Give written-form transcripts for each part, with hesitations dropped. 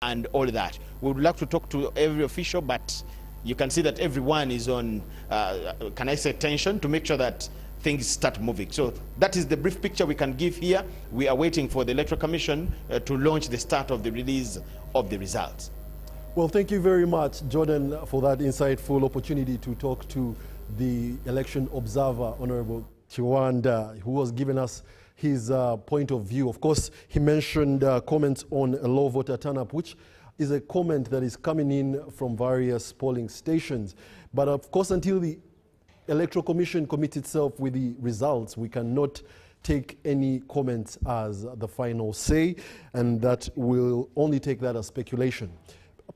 and all that. We would like to talk to every official, but you can see that everyone is on, can I say, tension to make sure that things start moving. So that is the brief picture we can give here. We are waiting for the Electoral Commission to launch the start of the release of the results. Well, thank you very much, Jordan, for that insightful opportunity to talk to the election observer, Honorable Chiwanda, who was giving us his point of view. Of course, he mentioned comments on a low voter turnout, which is a comment that is coming in from various polling stations. But of course, until the Electoral Commission commits itself with the results, we cannot take any comments as the final say, and that will only take that as speculation.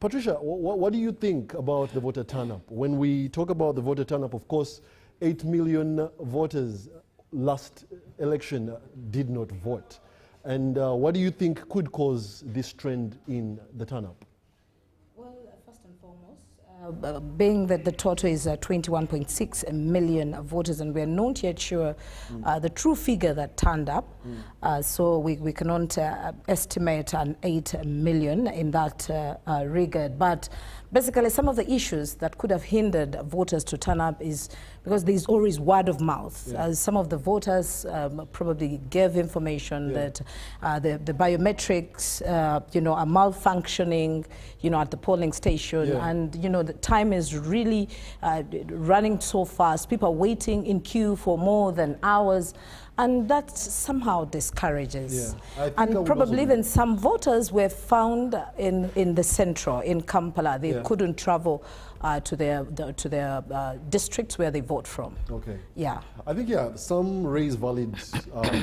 Patricia, what do you think about the voter turnout? When we talk about the voter turnout, of course, 8 million voters last election did not vote. And what do you think could cause this trend in the turnout? Well, first and foremost, being that the total is 21.6 million voters, and we're not yet sure the true figure that turned up, so we cannot estimate an 8 million in that regard. But basically, some of the issues that could have hindered voters to turn up is because there's always word of mouth. Some of the voters probably gave information that the biometrics, are malfunctioning, at the polling station, and the time is really running so fast. People are waiting in queue for more than hours. And that somehow discourages. And probably even some voters were found in the central, in Kampala. They couldn't travel to their districts where they vote from. Okay. Yeah. I think, some raise valid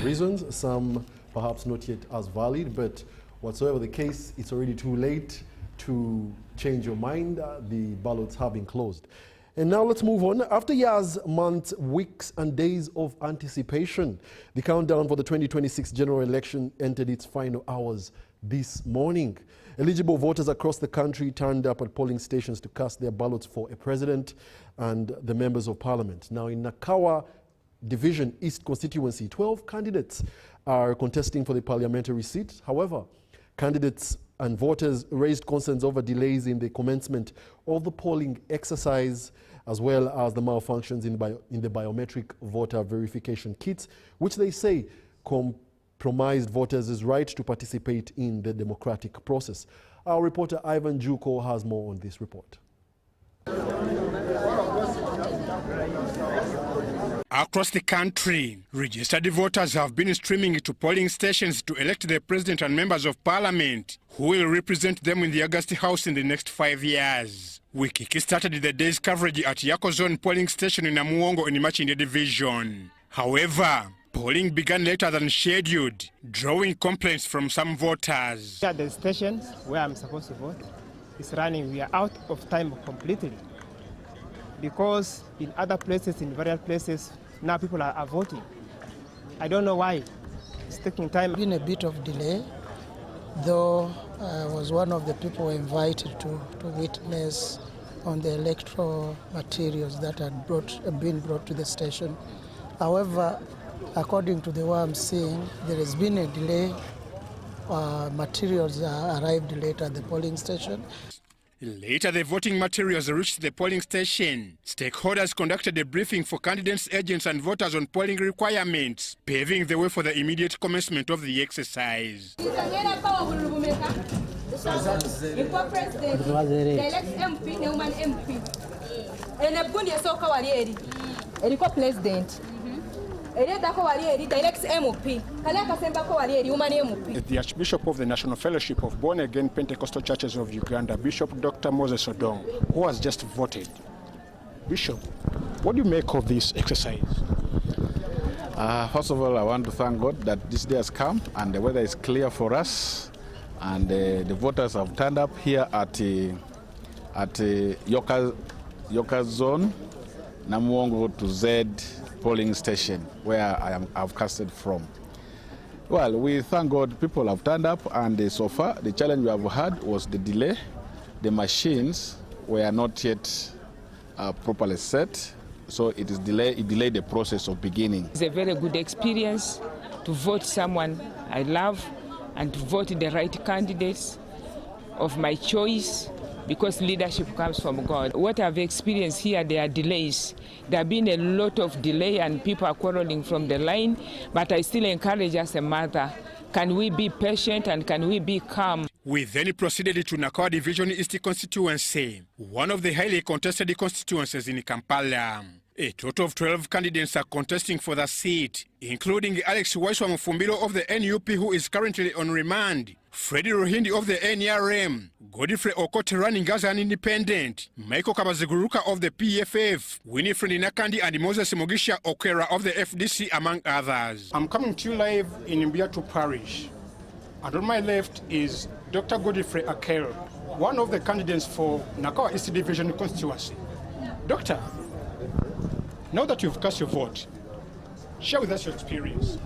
reasons, some perhaps not yet as valid, but whatsoever the case, it's already too late to change your mind. The ballots have been closed. And now let's move on. After years, months, weeks, and days of anticipation, the countdown for the 2026 general election entered its final hours this morning. Eligible voters across the country turned up at polling stations to cast their ballots for a president and the members of parliament. Now, in Nakawa Division East constituency, 12 candidates are contesting for the parliamentary seat. However, candidates and voters raised concerns over delays in the commencement of the polling exercise, as well as the malfunctions in the biometric voter verification kits, which they say compromised voters' right to participate in the democratic process. Our reporter Ivan Juko has more on this report. Across the country, registered voters have been streaming to polling stations to elect the president and members of parliament who will represent them in the August House in the next 5 years. We kick-started the day's coverage at Yako Zone polling station in Namuwongo in Machinde Division. However, polling began later than scheduled, drawing complaints from some voters. At the station where I'm supposed to vote, it's running. We are out of time completely. Because in other places, in various places, now people are voting. I don't know why. It's taking time. Been a bit of delay, though I was one of the people invited to witness on the electoral materials that had been brought to the station. However, according to the way I'm seeing, there has been a delay. Materials arrived later at the polling station. Later, the voting materials reached the polling station. Stakeholders conducted a briefing for candidates, agents, and voters on polling requirements, paving the way for the immediate commencement of the exercise. The Archbishop of the National Fellowship of Born-Again Pentecostal Churches of Uganda, Bishop Dr. Moses Odong, who has just voted. Bishop, what do you make of this exercise? First of all, I want to thank God that this day has come and the weather is clear for us, and the voters have turned up here at Yoka Zone, Namuwongo to Z polling station where I've casted from. Well, we thank God people have turned up, and so far the challenge we have had was the delay. The machines were not yet properly set, so it delayed the process of beginning. It's a very good experience to vote someone I love and to vote the right candidates. of my choice, because leadership comes from God. What I've experienced here, there are delays. There have been a lot of delay and people are quarreling from the line, but I still encourage as a mother, can we be patient and can we be calm? We then proceeded to Nakawa Division East constituency, one of the highly contested constituencies in Kampala. A total of 12 candidates are contesting for the seat, including Alex Waiswa Mufumbiro of the NUP, who is currently on remand, Freddie Rohindi of the NRM, Godfrey Okote running as an independent, Michael Kabaziguruka of the PFF, Winifred Nakandi and Moses Mogisha Okera of the FDC, among others. I'm coming to you live in Mbiatu Parish, and on my left is Dr. Godfrey Okera, one of the candidates for Nakawa East Division constituency. Doctor, now that you've cast your vote, share with us your experience.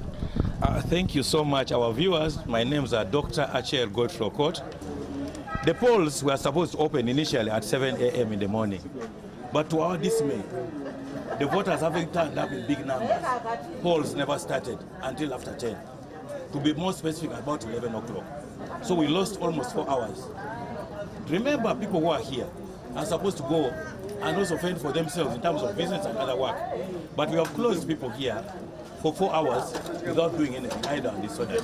Thank you so much, our viewers. My names are Dr. Achel Godfrey Okot. The polls were supposed to open initially at 7 a.m. in the morning, but to our dismay, the voters haven't turned up in big numbers. Polls never started until after 10. To be more specific, about 11 o'clock. So we lost almost 4 hours. Remember, people who are here are supposed to go and also fend for themselves in terms of business and other work. But we have closed people here for 4 hours without doing anything either on this order.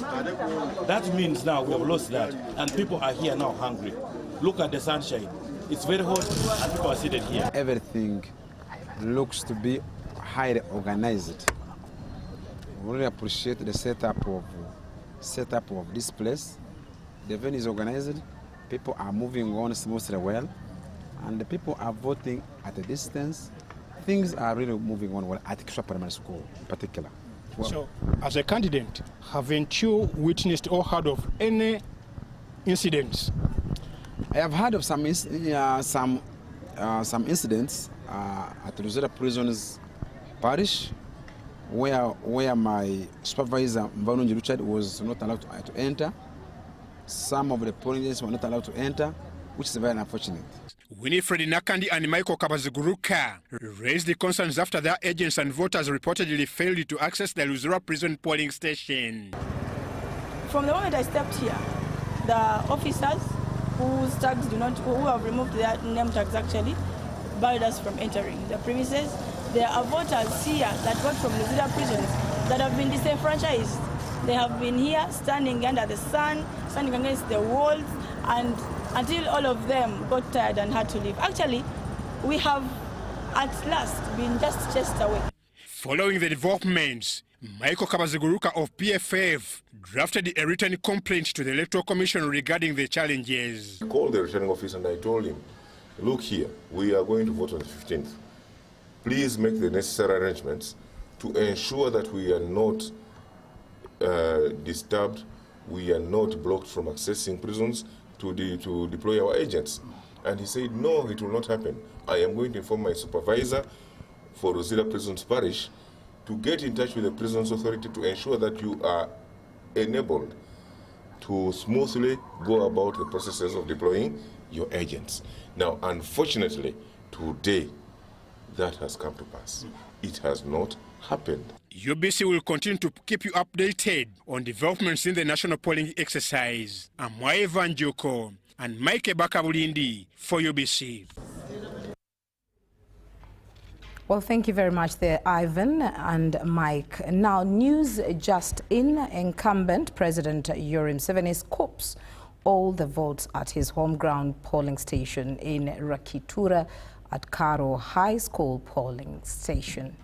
That means now we have lost that, and people are here now hungry. Look at the sunshine. It's very hot and people are seated here. Everything looks to be highly organized. We really appreciate the setup of this place. The venue is organized, people are moving on smoothly well, and the people are voting at a distance. Things are really moving on well at Kishwa Primary School in particular. Well, so, as a candidate, haven't you witnessed or heard of any incidents? I have heard of some incidents at Rosetta Prisons Parish, where my supervisor, Mvanunji Richard, was not allowed to enter. Some of the polling agents were not allowed to enter, which is very unfortunate. Winifred Nakandi and Michael Kabaziguruka raised the concerns after their agents and voters reportedly failed to access the Luzira prison polling station. From the moment I stepped here, the officers whose tags who have removed their name tags actually barred us from entering the premises. There are voters here that got from Luzira prisons that have been disenfranchised. They have been here standing under the sun, standing against the walls, and until all of them got tired and had to leave. Actually, we have at last been just chased away. Following the developments, Michael Kabaziguruka of PFF drafted a written complaint to the Electoral Commission regarding the challenges. I called the returning officer and I told him, look here, we are going to vote on the 15th. Please make the necessary arrangements to ensure that we are not disturbed, we are not blocked from accessing prisons to deploy our agents. And he said, no, it will not happen. I am going to inform my supervisor for Rosetta Prisons Parish to get in touch with the Prisons Authority to ensure that you are enabled to smoothly go about the processes of deploying your agents. Now, unfortunately, today, that has come to pass. It has not happened. UBC will continue to keep you updated on developments in the national polling exercise. I'm Waivan Joko and Mike Bakabulindi for UBC. Well, thank you very much there, Ivan and Mike. Now, news just in. Incumbent President Yoweri Museveni scopes all the votes at his home ground polling station in Rakitura at Karo High School polling station.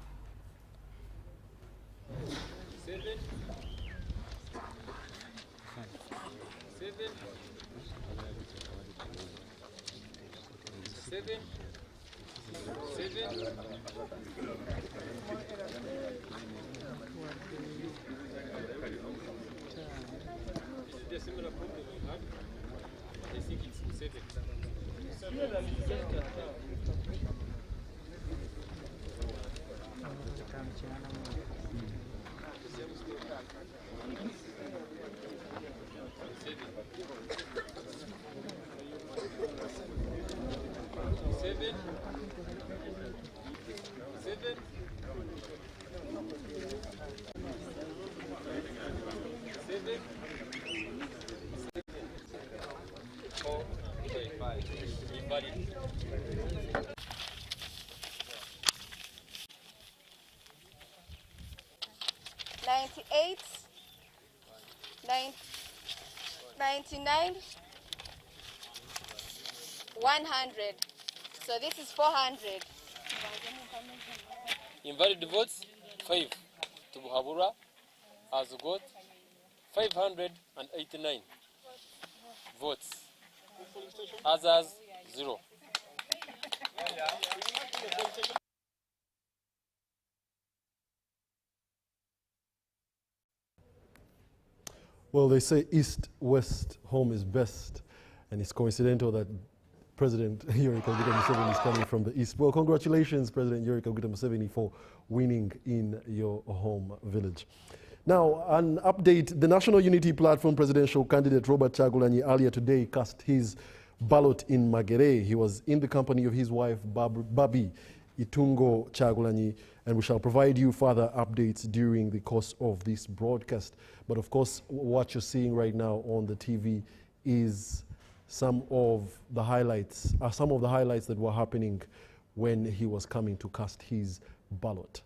Seven. 98, 99, 100. So this is 400. Invalid votes, 5. Tubuhabura has got 589 votes. Others, 0. Well, they say east, west, home is best. And it's coincidental that President Yoweri Kaguta Museveni is coming from the east. Well, congratulations, President Yoweri Kaguta Museveni, for winning in your home village. Now, an update. The National Unity Platform presidential candidate Robert Kyagulanyi earlier today cast his ballot in Magere. He was in the company of his wife, Babi Itungo Kyagulanyi, and we shall provide you further updates during the course of this broadcast. But of course, what you're seeing right now on the TV is some of the highlights that were happening when he was coming to cast his ballot.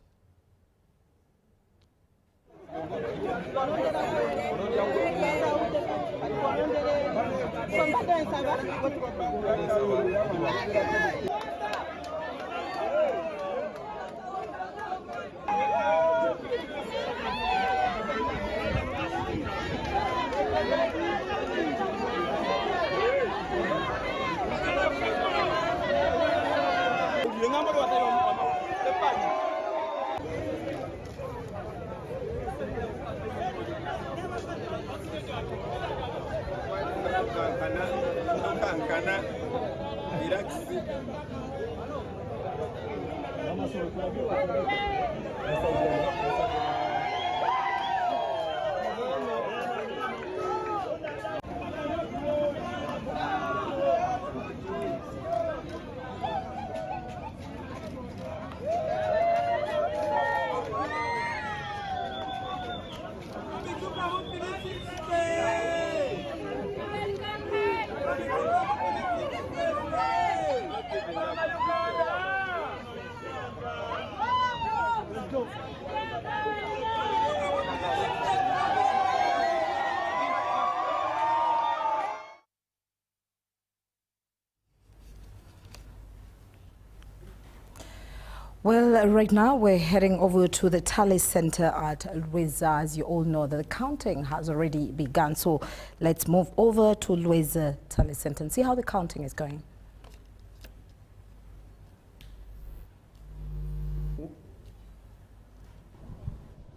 Well, right now we're heading over to the Tally Center at Lweza. As you all know, the counting has already begun. So let's move over to Lweza Tally Center and see how the counting is going.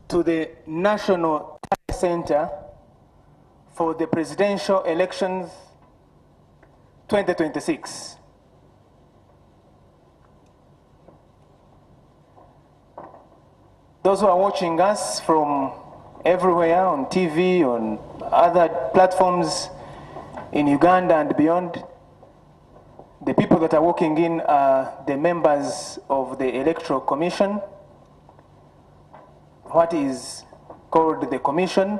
To the National Tally Center for the presidential elections 2026. Those who are watching us from everywhere on TV, on other platforms in Uganda and beyond, the people that are walking in are the members of the Electoral Commission, what is called the Commission,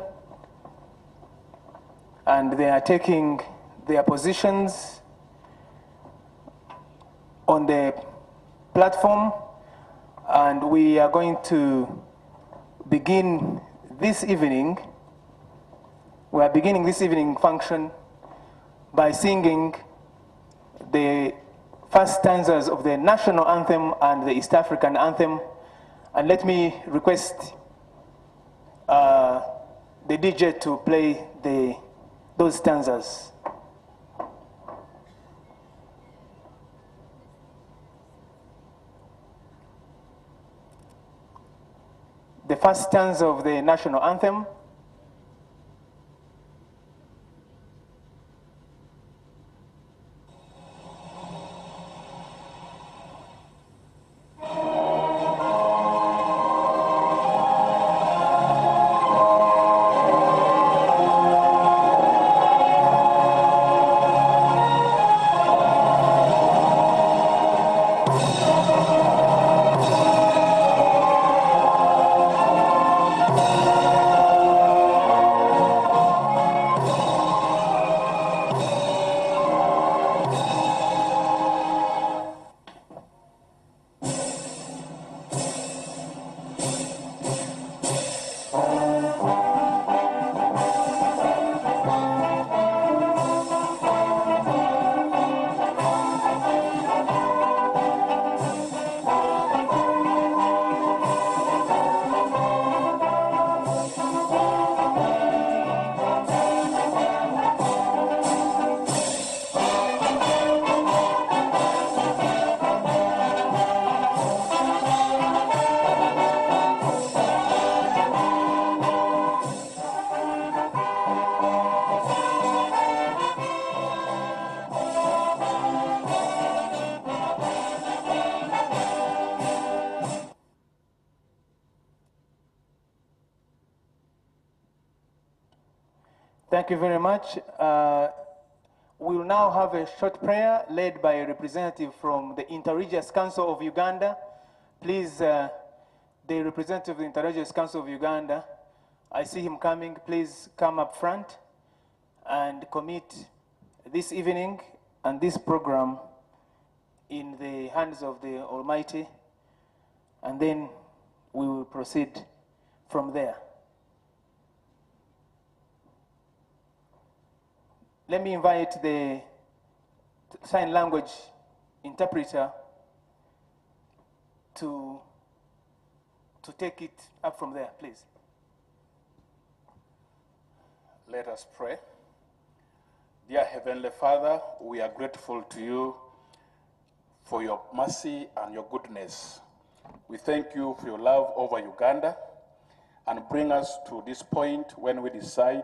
and they are taking their positions on the platform. And we are going to begin this evening. We are beginning this evening function by singing the first stanzas of the national anthem and the East African anthem. And let me request the DJ to play those stanzas. The first stanza of the national anthem. Thank you very much. We will now have a short prayer led by a representative from the Interreligious Council of Uganda. Please, the representative of the Interreligious Council of Uganda, I see him coming. Please come up front and commit this evening and this program in the hands of the Almighty, and then we will proceed from there. Let me invite the sign language interpreter to take it up from there, please. Let us pray. Dear Heavenly Father, we are grateful to you for your mercy and your goodness. We thank you for your love over Uganda and bring us to this point when we decide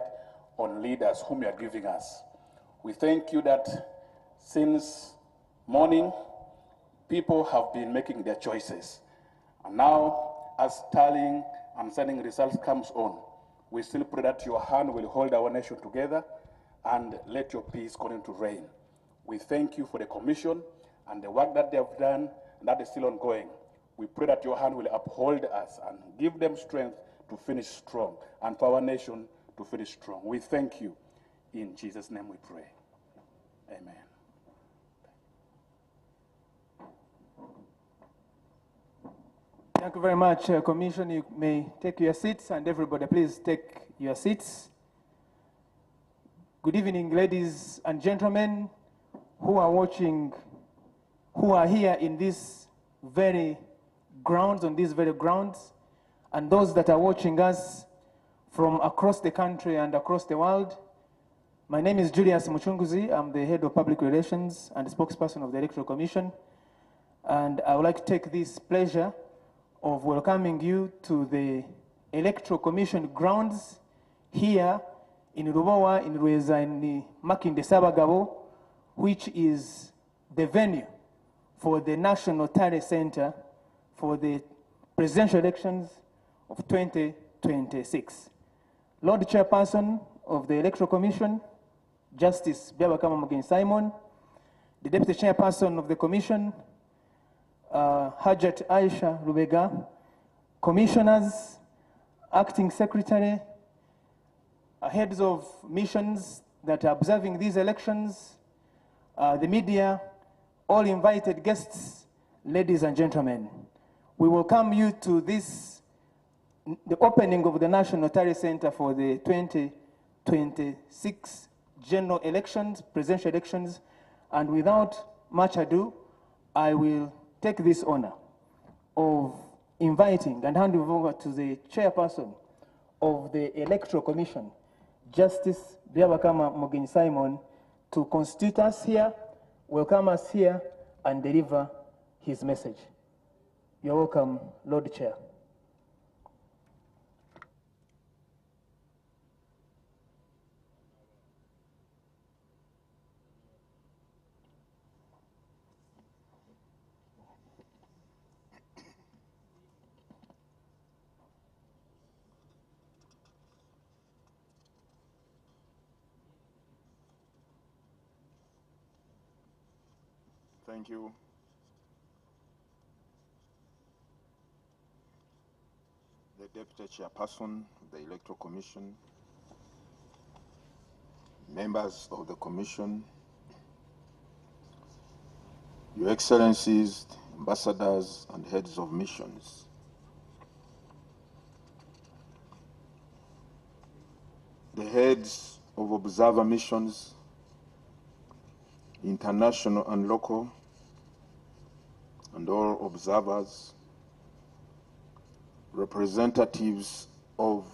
on leaders whom you are giving us. We thank you that since morning, people have been making their choices. And now, as tallying and sending results comes on, we still pray that your hand will hold our nation together and let your peace continue to reign. We thank you for the commission and the work that they have done and that is still ongoing. We pray that your hand will uphold us and give them strength to finish strong and for our nation to finish strong. We thank you. In Jesus' name we pray. Amen. Thank you very much, Commission. You may take your seats, and everybody, please take your seats. Good evening, ladies and gentlemen who are watching, who are here in this very grounds, on these very grounds, and those that are watching us from across the country and across the world. My name is Julius Muchunguzi. I'm the head of public relations and spokesperson of the Electoral Commission. And I would like to take this pleasure of welcoming you to the Electoral Commission grounds here in Rubowa, in Rweza, in Makinde Sabagabo, which is the venue for the National Tally Center for the presidential elections of 2026. Lord Chairperson of the Electoral Commission, Justice Byabakama Mugenyi Simon, the Deputy Chairperson of the Commission, Hajat Aisha Rubega, Commissioners, Acting Secretary, heads of missions that are observing these elections, the media, all invited guests, ladies and gentlemen. We welcome you to this, the opening of the National Tally Center for the 2026 general elections, presidential elections, and without much ado, I will take this honor of inviting and handing over to the chairperson of the Electoral Commission, Justice Byabakama Mugenyi Simon, to constitute us here, welcome us here, and deliver his message. You're welcome, Lord Chair. Thank you. The Deputy Chairperson of the Electoral Commission, members of the Commission, Your Excellencies, ambassadors and heads of missions, the heads of observer missions, international and local, and all observers, representatives of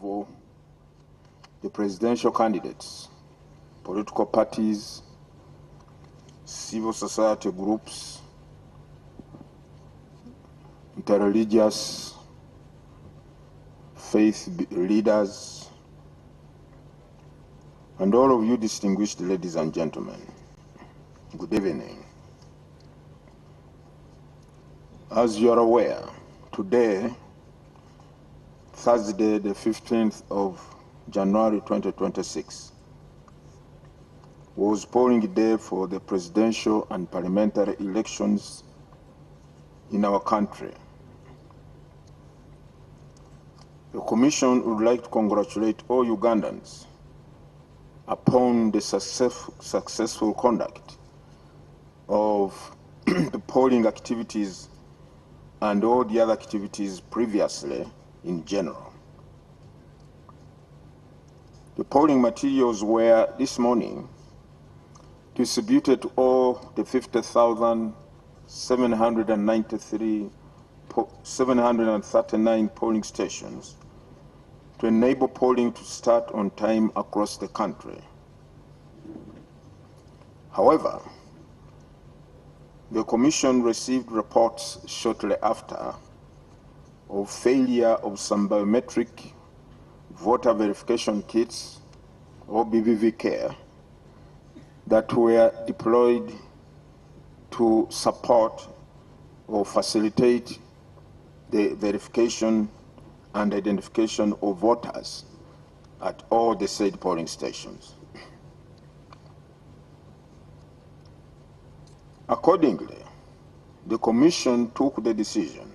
the presidential candidates, political parties, civil society groups, interreligious faith leaders, and all of you distinguished ladies and gentlemen, good evening. As you are aware, today, Thursday, the 15th of January 2026, was polling day for the presidential and parliamentary elections in our country. The Commission would like to congratulate all Ugandans upon the successful conduct of the polling activities and all the other activities previously in general. The polling materials were this morning distributed to all the 50,739 polling stations to enable polling to start on time across the country. However, the Commission received reports shortly after of failure of some biometric voter verification kits, or BVV, that were deployed to support or facilitate the verification and identification of voters at all the said polling stations. Accordingly, the Commission took the decision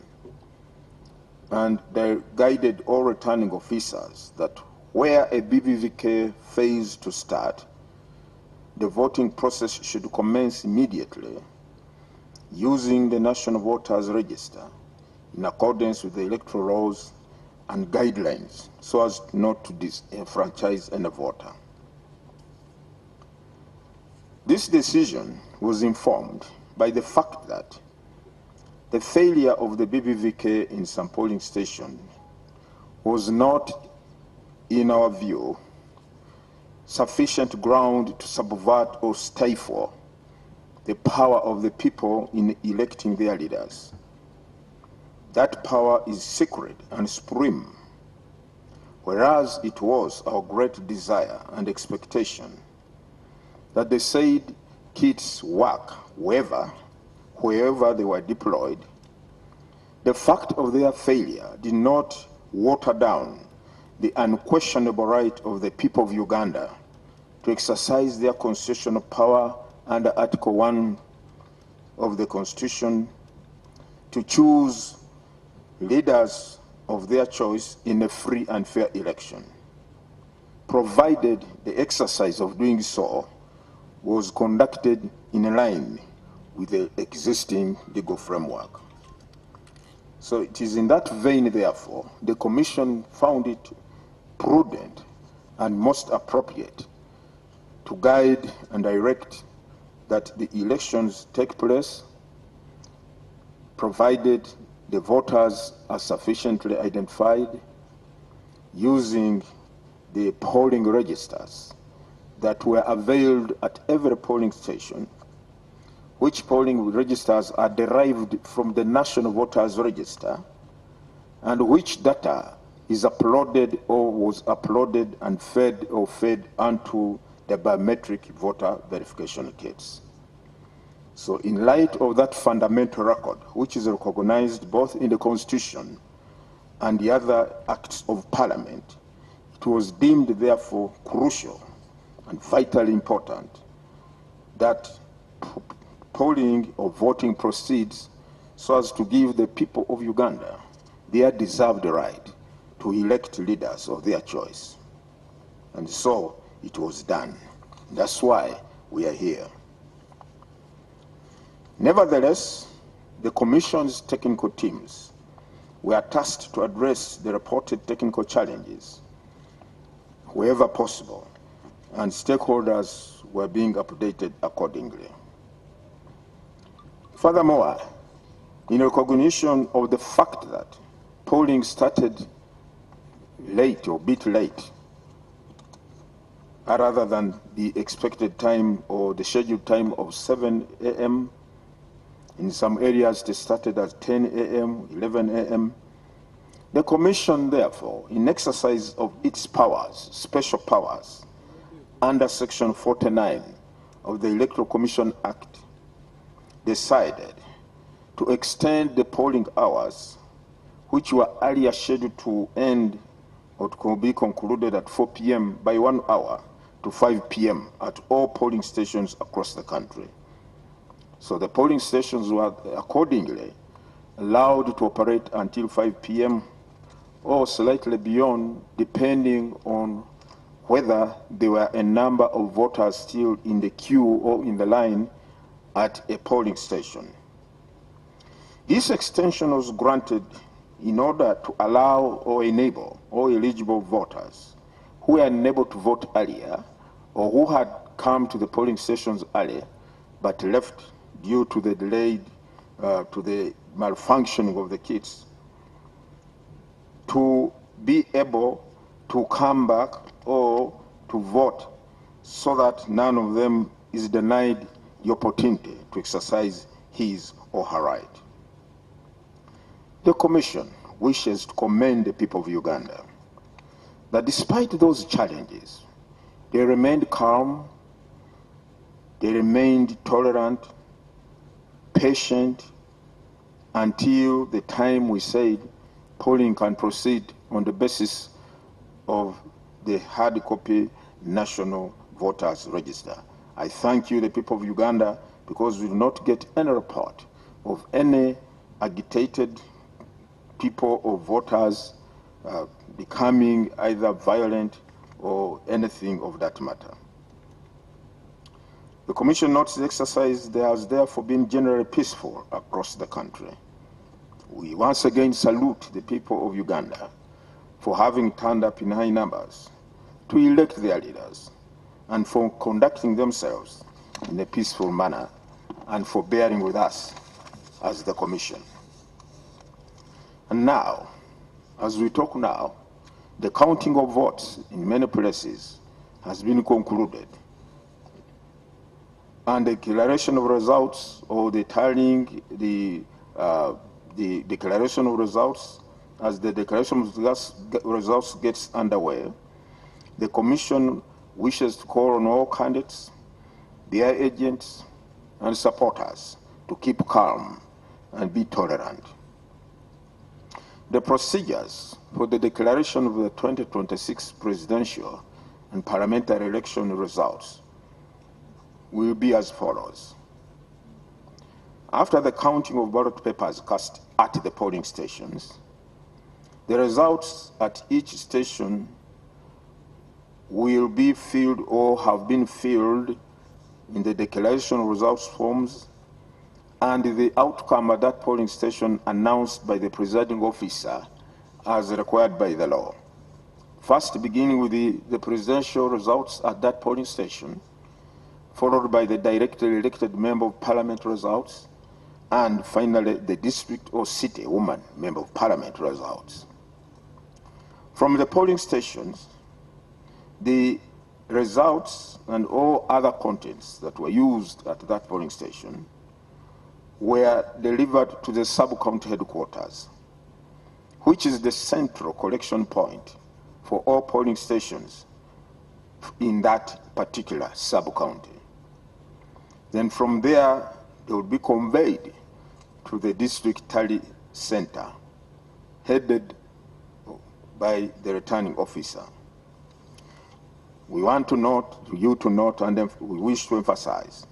and they guided all returning officers that where a BVVK fails to start, the voting process should commence immediately using the National Voters Register in accordance with the electoral laws and guidelines so as not to disenfranchise any voter. This decision was informed by the fact that the failure of the BBVK in some polling stations was not, in our view, sufficient ground to subvert or stifle the power of the people in electing their leaders. That power is sacred and supreme, whereas it was our great desire and expectation that the said kits work wherever they were deployed. The fact of their failure did not water down the unquestionable right of the people of Uganda to exercise their constitutional power under Article 1 of the Constitution to choose leaders of their choice in a free and fair election, provided the exercise of doing so was conducted in line with the existing legal framework. So it is in that vein, therefore, the Commission found it prudent and most appropriate to guide and direct that the elections take place, provided the voters are sufficiently identified using the polling registers that were availed at every polling station, which polling registers are derived from the National Voters Register, and which data is uploaded or was uploaded and fed onto the biometric voter verification kits. So in light of that fundamental record, which is recognized both in the Constitution and the other acts of Parliament, it was deemed therefore crucial and vitally important that polling or voting proceeds so as to give the people of Uganda their deserved right to elect leaders of their choice. And so it was done. That's why we are here. Nevertheless, the Commission's technical teams were tasked to address the reported technical challenges wherever possible, and stakeholders were being updated accordingly. Furthermore, in recognition of the fact that polling started late or a bit late, rather than the expected time or the scheduled time of 7 a.m., in some areas they started at 10 a.m., 11 a.m., the Commission, therefore, in exercise of its powers, special powers, under Section 49 of the Electoral Commission Act, decided to extend the polling hours, which were earlier scheduled to end or to be concluded at 4 p.m. by 1 hour to 5 p.m. at all polling stations across the country. So the polling stations were accordingly allowed to operate until 5 p.m. or slightly beyond, depending on whether there were a number of voters still in the queue or in the line at a polling station. This extension was granted in order to allow or enable all eligible voters who were unable to vote earlier or who had come to the polling stations earlier but left due to the delayed, to the malfunctioning of the kits, to be able to come back or to vote so that none of them is denied the opportunity to exercise his or her right. The Commission wishes to commend the people of Uganda that despite those challenges, they remained calm, they remained tolerant, patient, until the time we said polling can proceed on the basis of the hard copy National Voters Register. I thank you, the people of Uganda, because we do not get any report of any agitated people or voters becoming either violent or anything of that matter. The Commission notes the exercise there has therefore been generally peaceful across the country. We once again salute the people of Uganda for having turned up in high numbers to elect their leaders and for conducting themselves in a peaceful manner and for bearing with us as the Commission. And now, as we talk now, the counting of votes in many places has been concluded, and the declaration of results or the tallying, the declaration of results, as the declaration of results gets underway, the Commission wishes to call on all candidates, their agents, and supporters to keep calm and be tolerant. The procedures for the declaration of the 2026 presidential and parliamentary election results will be as follows. After the counting of ballot papers cast at the polling stations, the results at each station will be filled or have been filled in the declaration of results forms and the outcome at that polling station announced by the presiding officer as required by the law. First, beginning with the presidential results at that polling station, followed by the directly elected member of parliament results, and finally the district or city woman member of parliament results. From the polling stations, the results and all other contents that were used at that polling station were delivered to the sub-county headquarters, which is the central collection point for all polling stations in that particular sub-county. Then from there, they will be conveyed to the district tally center, headed by the returning officer. We want to note, you to note, and we wish to emphasize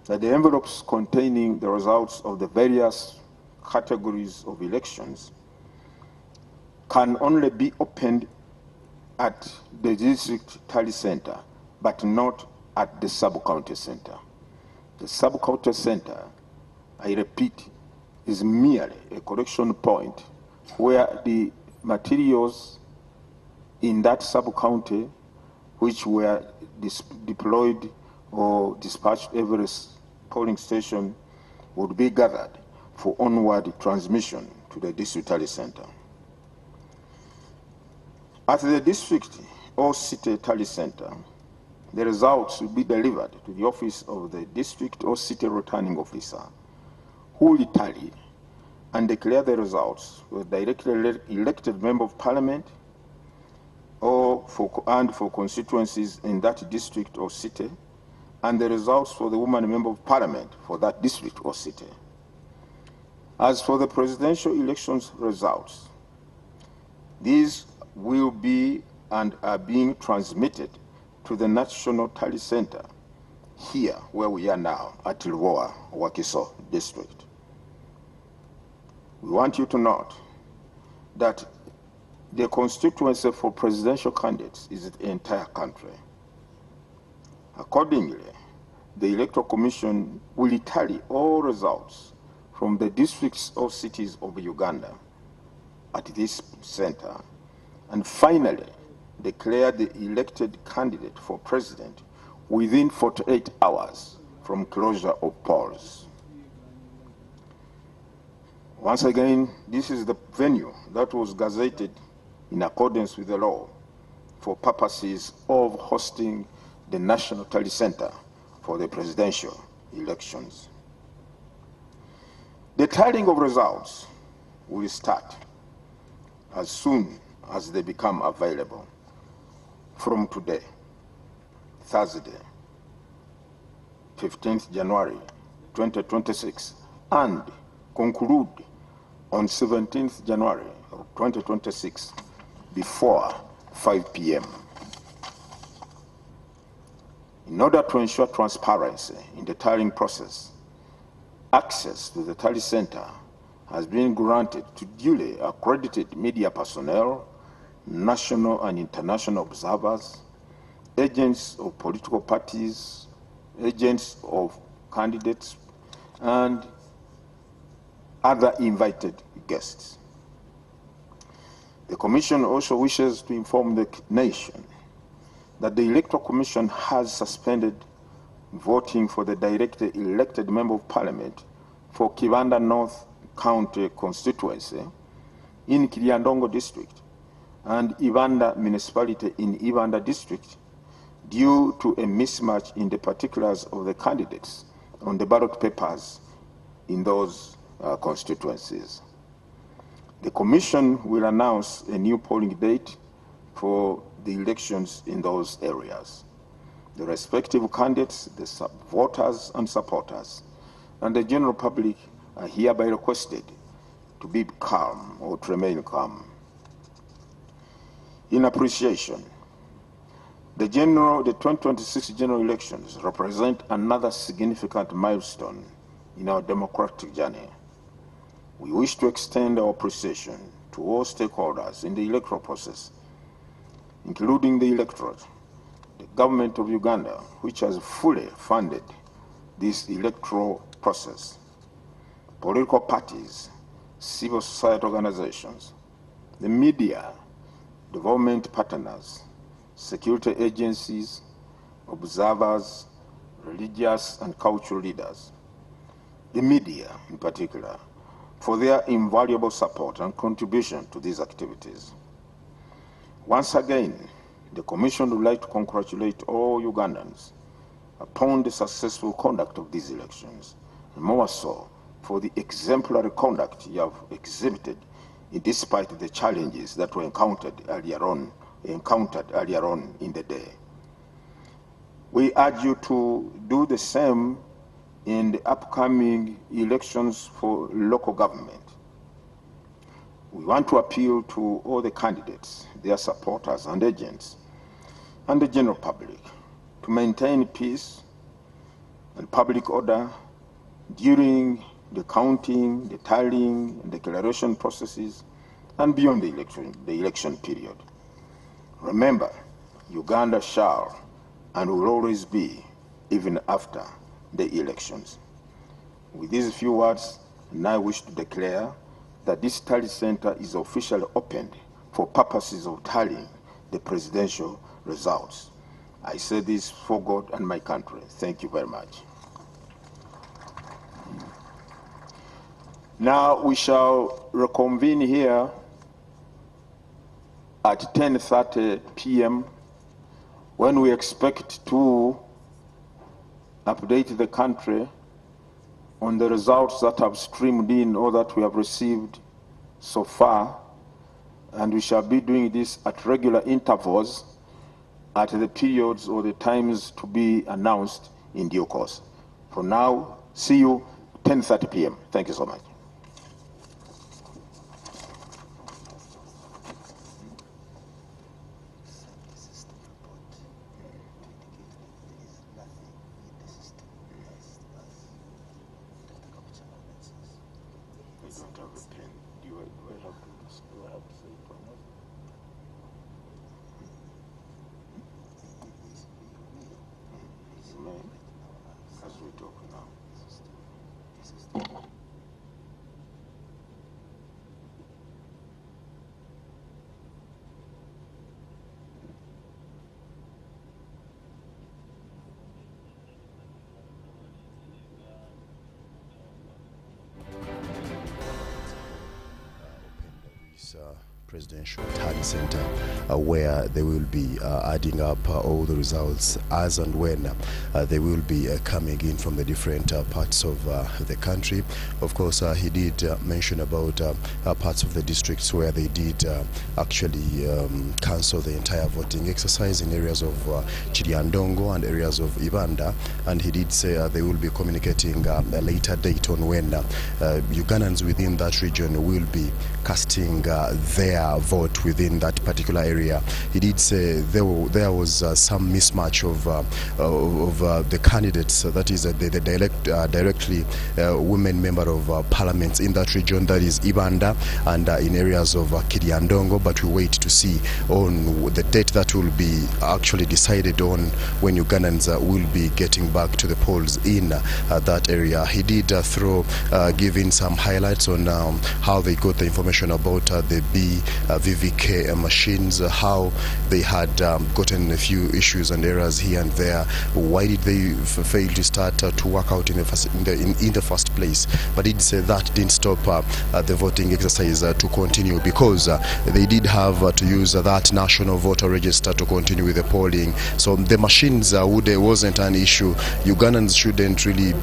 that the envelopes containing the results of the various categories of elections can only be opened at the district tally center, but not at the sub-county center. The sub-county center, I repeat, is merely a collection point where the materials in that sub-county which were deployed or dispatched every polling station would be gathered for onward transmission to the district tally center. At the district or city tally center, the results will be delivered to the office of the district or city returning officer, who will tally and declare the results for the directly elected member of parliament or for constituencies in that district or city, and the results for the woman member of parliament for that district or city. As for the presidential elections results, these will be and are being transmitted to the National Tally Center here where we are now at Ilwoa, Wakiso district. We want you to note that the constituency for presidential candidates is the entire country. Accordingly, the Electoral Commission will tally all results from the districts or cities of Uganda at this center, and finally declare the elected candidate for president within 48 hours from closure of polls. Once again, this is the venue that was gazetted in accordance with the law for purposes of hosting the National Tally Center for the presidential elections. The tallying of results will start as soon as they become available from today, Thursday, 15th January 2026, and conclude on 17th January 2026 before 5 p.m. In order to ensure transparency in the tallying process, access to the tally center has been granted to duly accredited media personnel, national and international observers, agents of political parties, agents of candidates, and other invited guests. The Commission also wishes to inform the nation that the Electoral Commission has suspended voting for the directly elected Member of Parliament for Kibanda North County constituency in Kiryandongo district and Ibanda municipality in Ibanda district due to a mismatch in the particulars of the candidates on the ballot papers in those constituencies. The Commission will announce a new polling date for the elections in those areas. The respective candidates, the voters and supporters, and the general public are hereby requested to be calm or to remain calm. In appreciation, the 2026 general elections represent another significant milestone in our democratic journey. We wish to extend our appreciation to all stakeholders in the electoral process, including the electorate, the government of Uganda, which has fully funded this electoral process, political parties, civil society organizations, the media, development partners, security agencies, observers, religious and cultural leaders, the media in particular, for their invaluable support and contribution to these activities. Once again, the Commission would like to congratulate all Ugandans upon the successful conduct of these elections, and more so for the exemplary conduct you have exhibited despite the challenges that were encountered earlier on in the day. We urge you to do the same in the upcoming elections for local government. We want to appeal to all the candidates, their supporters and agents, and the general public to maintain peace and public order during the counting, the tallying, and declaration processes, and beyond the election period. Remember, Uganda shall and will always be, even after the elections. With these few words, I wish to declare that this tally center is officially opened for purposes of tallying the presidential results. I say this for God and my country. Thank you very much. Now we shall reconvene here at 10:30 p.m. when we expect to update the country on the results that have streamed in or that we have received so far, and we shall be doing this at regular intervals at the periods or the times to be announced in due course. For now, see you 10:30 p.m. Thank you so much. don't have a pen. Do I have to say pronounce? You may, as we talk now. Presidential Tally Center, where they will be adding up all the results as and when they will be coming in from the different parts of the country. Of course, he did mention about parts of the districts where they did actually cancel the entire voting exercise in areas of Chiriandongo and areas of Uganda, and he did say they will be communicating a later date on when Ugandans within that region will be casting their vote within that particular area. He did say there was some mismatch of the candidates, that is the directly women member of parliaments in that region, that is Uganda, and in areas of Kiriandongo, but we wait to see on the date that will be actually decided on when Ugandans will be getting back to the polls in that area. He did give in some highlights on how they got the information about the VVK machines, how they had gotten a few issues and errors here and there. Why did they fail to start to work out in the first place? But he'd say that didn't stop the voting exercise to continue, because they did have to use that national voter register to continue with the polling. So the machines wasn't an issue. Ugandans shouldn't really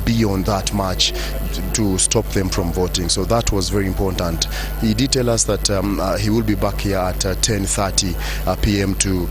be on that much to stop them from voting. So that was very important. He did tell us that he will be back here at 10:30 p.m. to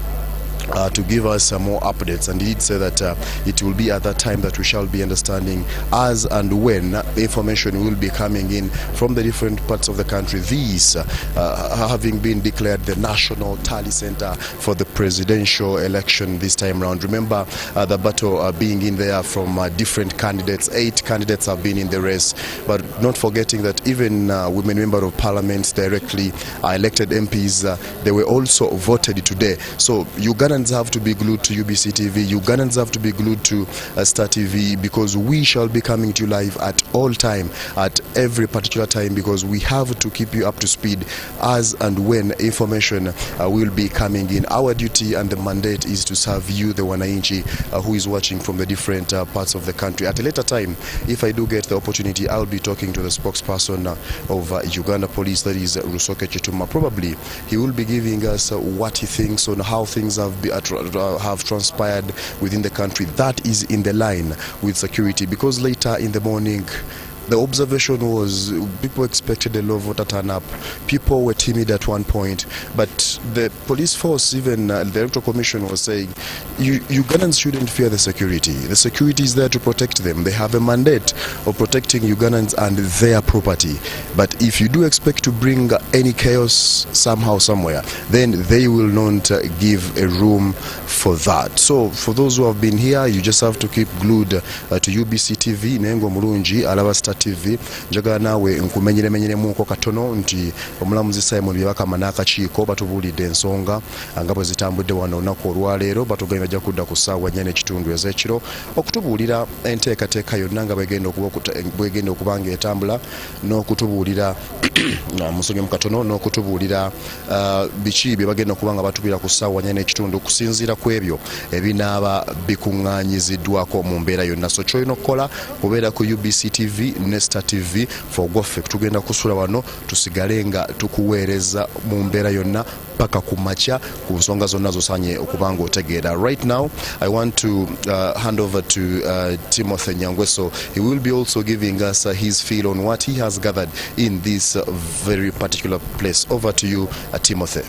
give us more updates, and he did say that it will be at that time that we shall be understanding as and when information will be coming in from the different parts of the country, these having been declared the National Tally Center for the presidential election this time round. Remember the battle being in there from different candidates. 8 candidates have been in the race, but not forgetting that even women member of parliament, directly elected MPs, they were also voted today. So Ugandans have to be glued to UBC TV, Ugandans have to be glued to Star TV, because we shall be coming to you live at all time, at every particular time, because we have to keep you up to speed as and when information will be coming in. Our duty and the mandate is to serve you, the Wananchi, who is watching from the different parts of the country. At a later time, if I do get the opportunity, I'll be talking to the spokesperson of Uganda Police, that is Rusoke Chituma. Probably he will be giving us what he thinks on how things have transpired within the country. That is in the line with security, because later in the morning the observation was people expected a low voter turn-up. People were timid at one point, but the police force, even the Electoral Commission, was saying Ugandans shouldn't fear the security. The security is there to protect them. They have a mandate of protecting Ugandans and their property. But if you do expect to bring any chaos somehow, somewhere, then they will not give a room for that. So for those who have been here, you just have to keep glued to UBC TV. Nengo Mulungi, Alaba Star TV. Njagala nawe nkumenyeremenyeremuko katono nti omulamuzi Simon byebakama n'akakiiko batubulidde ensonga nga bwe zitambudde wano olunaku olwaleero, batugenda bajja kudda ku ssaawa 4:00 ez'ekiro okutubuulira enteekateeka yonna nga bwegenda okuba ng'etambula, n'okutubuulira musonyi mukatono, n'okutubuulira biki bye bagenda okuba nga batubira ku ssaawa 4:00 okusinziira ku ebyo ebinaaba bikuŋŋaanyiziddwako mu mbeera yonna. So kyolina okukola kubeera ku UBC TV ne Star TV for gwaffe tugenda kusula wano tusigale nga tukuweereza mu mbeera yonna paka ku makya ku nsonga zonna zosanye okubanga otegeera. Right now I want to hand over to Timothy Nyangweso. He will be also giving us his feel on what he has gathered in this very particular place. Over to you, Timothy.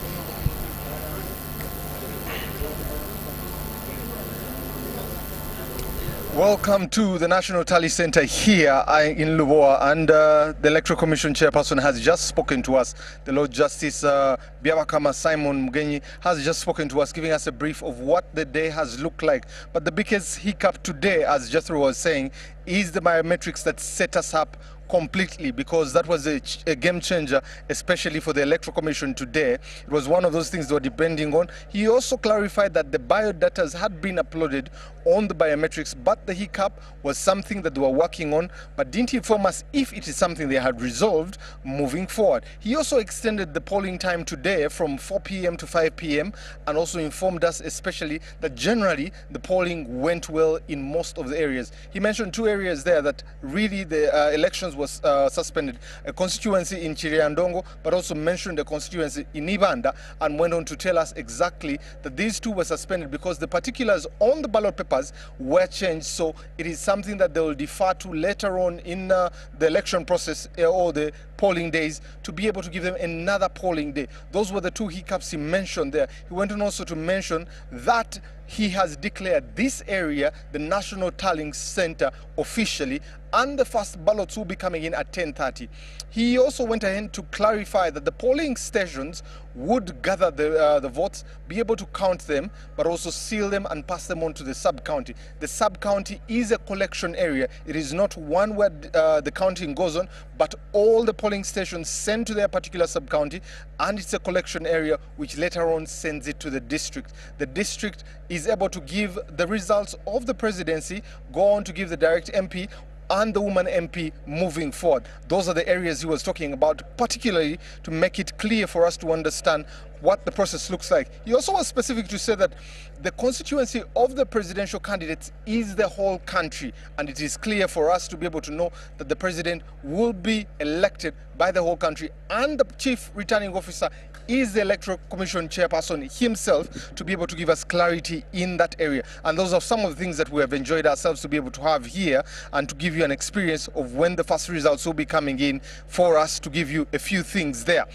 Welcome to the National Tally Center here in Lubowa, and the Electoral Commission Chairperson has just spoken to us. The Lord Justice Byabakama Simon Mugenyi has just spoken to us, giving us a brief of what the day has looked like. But the biggest hiccup today, as Jethro was saying, is the biometrics that set us up completely, because that was a game changer, especially for the Electoral Commission today. It was one of those things they were depending on. He also clarified that the biodata had been uploaded on the biometrics, but the hiccup was something that they were working on, but didn't inform us if it is something they had resolved moving forward. He also extended the polling time today from 4 p.m. to 5 p.m. and also informed us especially that generally the polling went well in most of the areas. He mentioned 2 areas there that really the elections was suspended, a constituency in Chiriandongo, but also mentioned a constituency in Uganda, and went on to tell us exactly that these 2 were suspended because the particulars on the ballot papers were changed. So it is something that they will defer to later on in the election process or the polling days, to be able to give them another polling day. Those were the 2 hiccups he mentioned there. He went on also to mention that he has declared this area the National Tallying Center officially, and the first ballots will be coming in at 10:30. He also went ahead to clarify that the polling stations would gather the votes, be able to count them, but also seal them and pass them on to the sub-county. The sub-county is a collection area. It is not one where the counting goes on, but all the polling stations send to their particular sub-county, and it's a collection area which later on sends it to the district. The district is able to give the results of the presidency, go on to give the direct MP and the woman MP moving forward. Those are the areas he was talking about, particularly to make it clear for us to understand what the process looks like. He also was specific to say that the constituency of the presidential candidates is the whole country, and it is clear for us to be able to know that the president will be elected by the whole country, and the chief returning officer is the Electoral Commission chairperson himself, to be able to give us clarity in that area. And those are some of the things that we have enjoyed ourselves to be able to have here, and to give you an experience of when the first results will be coming in, for us to give you a few things there.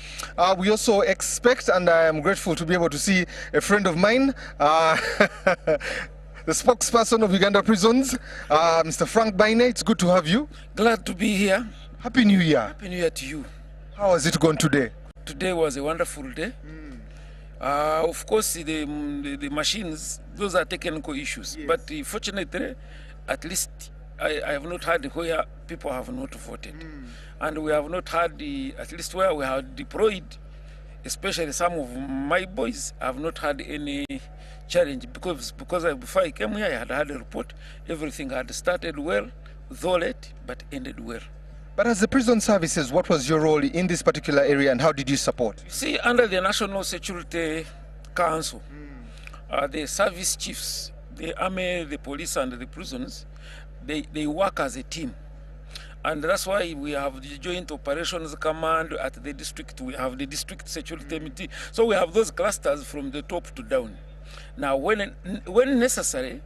We also expect, and I am grateful to be able to see a friend of mine, the spokesperson of Uganda Prisons, Mr. Frank Baine. It's good to have you. Glad to be here. Happy New Year. Happy New Year to you. How has it gone today? Today was a wonderful day. Of course, the machines, those are technical issues. Yes. But fortunately, at least I have not had where people have not voted. And we have not had, at least where we have deployed, especially some of my boys, have not had any challenge. Because before I came here, I had a report. Everything had started well, though late, but ended well. But as the prison services, what was your role in this particular area, and how did you support? You see, under the National Security Council, the service chiefs, the army, the police, and the prisons, they work as a team. And that's why we have the Joint Operations Command at the district. We have the District Security Committee. So we have those clusters from the top to down. Now, when necessary,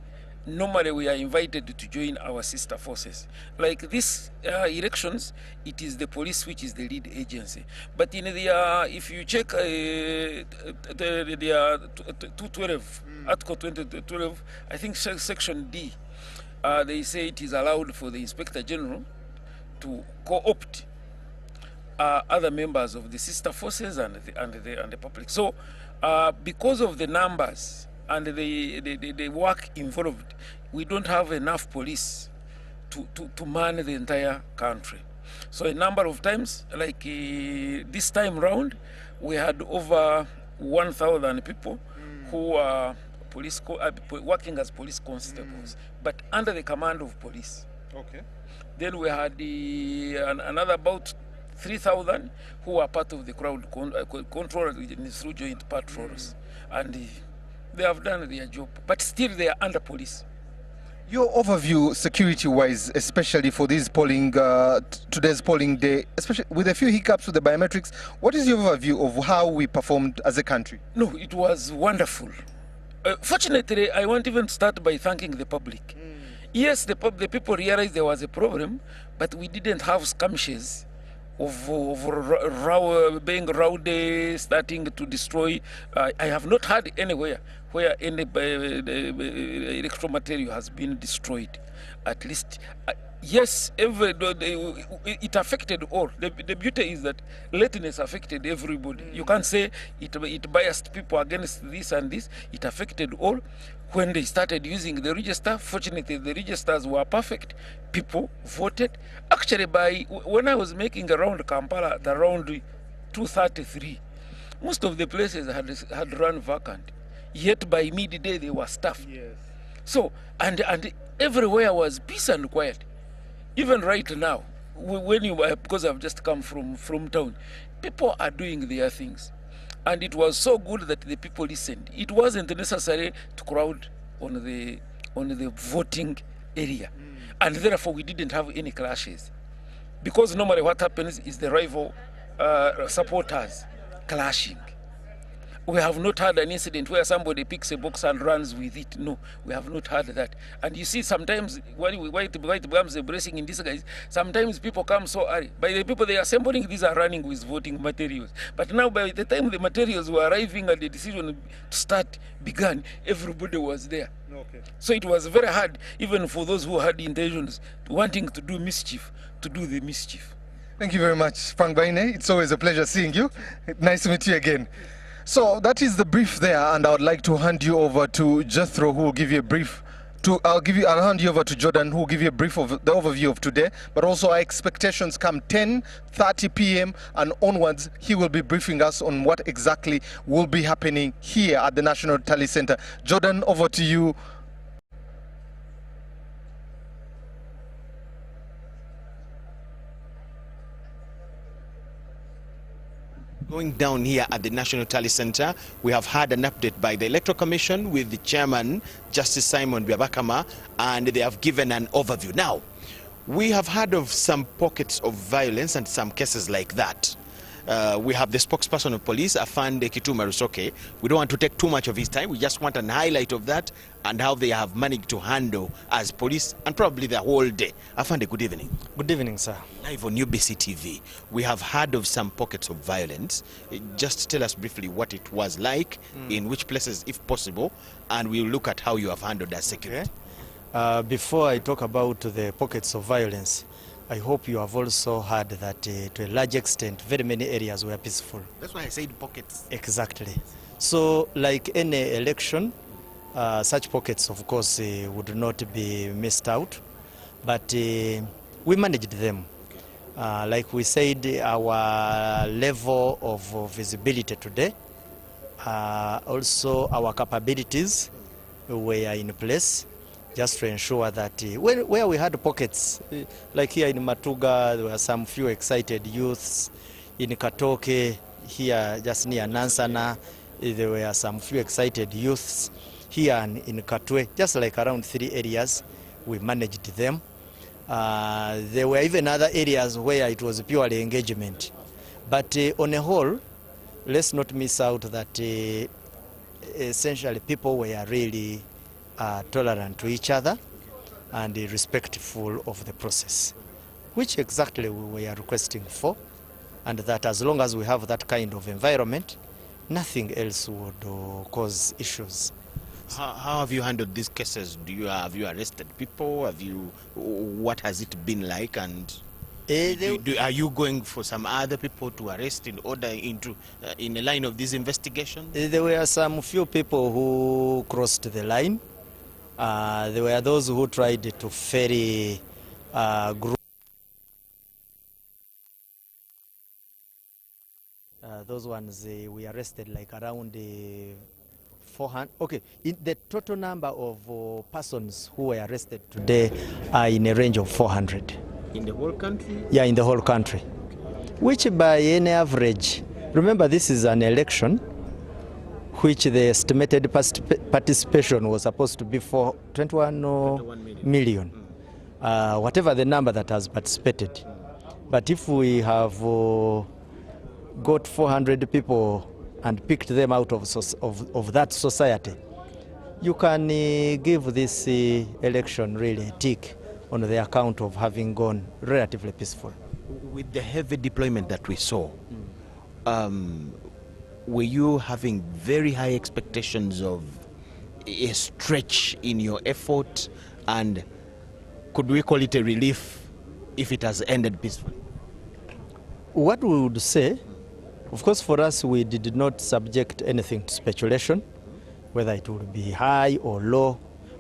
normally we are invited to join our sister forces. Like these elections, it is the police which is the lead agency. But in the if you check the 212, Article 212, I think Section D, they say it is allowed for the Inspector General to co-opt other members of the sister forces and the public. So because of the numbers and the work involved, we don't have enough police to man the entire country. So a number of times, like this time round, we had over 1,000 people who are working as police constables, but under the command of police. Okay. Then we had another about 3,000 who are part of the crowd control through joint patrols, and they have done their job, but still they are under police. Your overview, security-wise, especially for this polling, today's polling day, especially with a few hiccups with the biometrics, what is your overview of how we performed as a country? No, it was wonderful. Fortunately, I won't even start by thanking the public. Yes, the people realized there was a problem, but we didn't have skirmishes of being rowdy, starting to destroy. I have not heard anywhere where any electoral material has been destroyed. At least Yes, it affected all. The beauty is that lateness affected everybody. You can't say it biased people against this and this. It affected all. When they started using the register, fortunately the registers were perfect. People voted. Actually, when I was making around Kampala at around 2:33, most of the places had run vacant. Yet by midday they were stuffed. Yes. So and everywhere was peace and quiet. Even right now, because I've just come from town, people are doing their things. And it was so good that the people listened. It wasn't necessary to crowd on the voting area. And therefore we didn't have any clashes. Because normally what happens is the rival supporters clashing. We have not had an incident where somebody picks a box and runs with it. No, we have not had that. And you see, sometimes when it becomes a blessing in disguise, sometimes people come so early. By the people they are assembling, these are running with voting materials. But now by the time the materials were arriving and the decision to start began, everybody was there. Okay. So it was very hard, even for those who had intentions, wanting to do mischief, to do the mischief. Thank you very much, Frank Baine. It's always a pleasure seeing you. Nice to meet you again. So that is the brief there, and I would like to hand you over to Jethro, who will give you a brief. I'll hand you over to Jordan, who will give you a brief of the overview of today. But also our expectations come 10:30 p.m. and onwards. He will be briefing us on what exactly will be happening here at the National Tally Center. Jordan, over to you. Going down here at the National Tally Center, we have had an update by the Electoral Commission with the chairman, Justice Simon Byabakama, and they have given an overview. Now, we have heard of some pockets of violence and some cases like that. We have the spokesperson of police, Afande Kituma Rusoke. We don't want to take too much of his time. We just want an highlight of that and how they have managed to handle as police and probably the whole day. Afande, good evening. Good evening, sir. Live on UBC TV, we have heard of some pockets of violence. Just tell us briefly what it was like, in which places, if possible, and we'll look at how you have handled that security. Okay. Before I talk about the pockets of violence, I hope you have also heard that to a large extent, very many areas were peaceful. That's why I said pockets. Exactly. So like any election, such pockets, of course, would not be missed out. But we managed them. Like we said, our level of visibility today, also our capabilities were in place, just to ensure that where we had pockets, like here in Matuga, there were some few excited youths. In Katoke, here just near Nansana, there were some few excited youths. Here in Katwe, just like around 3 areas, we managed them. There were even other areas where it was purely engagement. But on a whole, let's not miss out that essentially people were really tolerant to each other and respectful of the process, which exactly we were requesting for, and that as long as we have that kind of environment, nothing else would cause issues. How have you handled these cases? Have you arrested people? What has it been like? And are you going for some other people to arrest in order in the line of these investigations? There were some few people who crossed the line. There were those who tried to ferry group. Those ones we arrested like around 400. Okay, the total number of persons who were arrested today are in a range of 400. In the whole country? Yeah, in the whole country. Which by any average, remember this is an election, which the estimated participation was supposed to be for 21 million. Whatever the number that has participated. But if we have got 400 people and picked them out of that society, you can give this election really a tick on the account of having gone relatively peaceful. With the heavy deployment that we saw, were you having very high expectations of a stretch in your effort? And could we call it a relief if it has ended peacefully? What we would say, of course, for us, we did not subject anything to speculation, whether it would be high or low.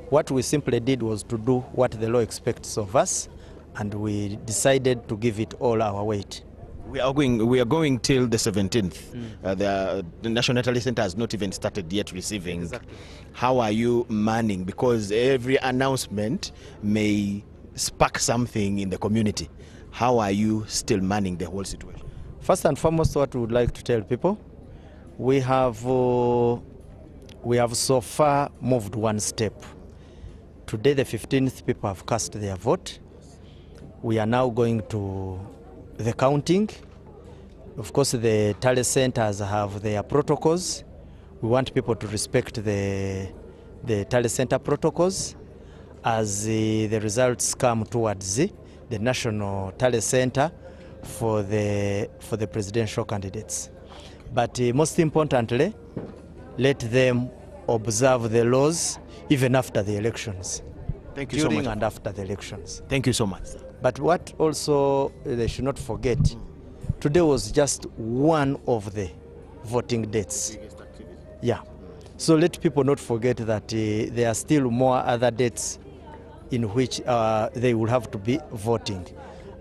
What we simply did was to do what the law expects of us, and we decided to give it all our weight. We are going till the 17th. The National Tally Center has not even started yet receiving. Exactly. How are you manning? Because every announcement may spark something in the community. How are you still manning the whole situation? First and foremost, what we would like to tell people, we have so far moved one step. Today, the 15th, people have cast their vote. We are now going to the counting. Of course, the tally centers have their protocols. We want people to respect the tally center protocols as the results come towards the national tally center for the presidential candidates. But most importantly, let them observe the laws even after the elections. Thank you so much. During and after the elections. Thank you so much. But what also they should not forget, today was just one of the voting dates. Yeah. So let people not forget that there are still more other dates in which they will have to be voting.